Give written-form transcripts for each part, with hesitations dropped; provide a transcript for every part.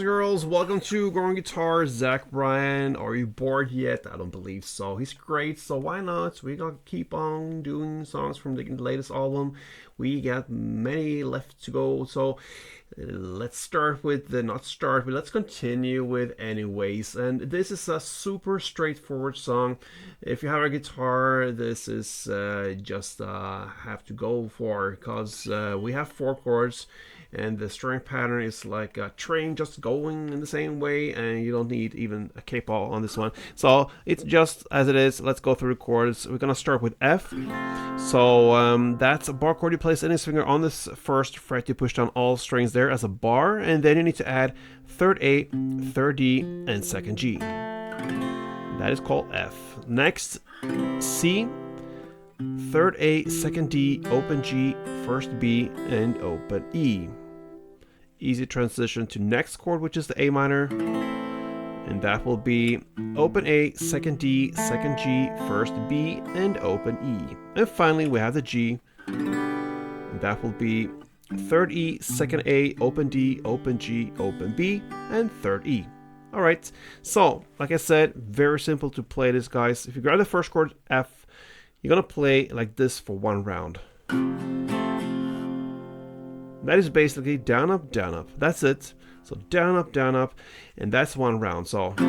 and girls, welcome to Growing Guitars. Zach Bryan. Are you bored yet? I don't believe so. He's great, so why not? We gotta keep on doing songs from the latest album. We got many left to go, so let's start with the not start, but let's continue with anyways. And this is a super straightforward song. If you have a guitar, this is just have to go for, because we have 4 chords. And the string pattern is like a train just going in the same way, and you don't need even a K-ball on this one. So it's just as it is. Let's go through the chords. We're gonna start with F. So that's a bar chord. You place any finger on this first fret. You push down all strings there as a bar, and then you need to add 3rd A, 3rd D, and 2nd G. That is called F. Next, C. 3rd A, 2nd D, open G, 1st B, and open E. Easy transition to next chord, which is the A minor, and that will be open A, 2nd D, 2nd G, 1st B, and open E. And finally we have the G, and that will be 3rd E, 2nd A, open D, open G, open B, and 3rd E. Alright, so like I said, very simple to play this, guys. If you grab the first chord, F, you're gonna play like this for 1 round. That is basically down, up, down, up. That's it. So down, up, and that's 1 round. So 3,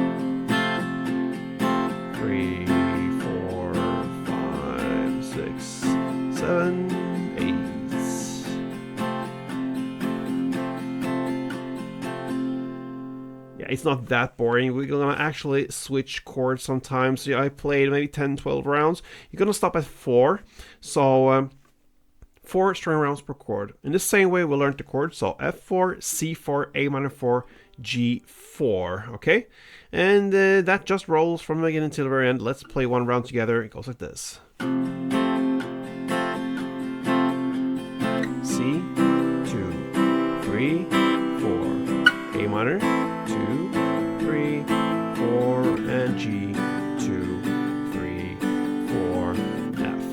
4, 5, 6, 7, 8. Yeah, it's not that boring. We're gonna actually switch chords sometimes. So I played maybe 10, 12 rounds. You're gonna stop at 4. So 4 string rounds per chord. In the same way we learned the chords, so F4, C4, A minor 4, G4, okay? And that just rolls from the beginning till the very end. Let's play 1 round together. It goes like this. C, 2, 3, 4, A minor, 2, 3, 4, and G, 2, 3, 4, F.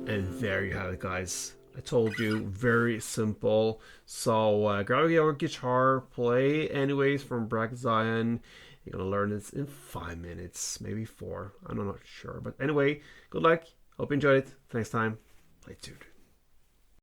And there you have it, guys. I told you, very simple. So grab your guitar, play anyways from Brack Zion. You're gonna learn this in 5 minutes, maybe 4. I'm not sure, but anyway, good luck. Hope you enjoyed it. Next time, play tuned.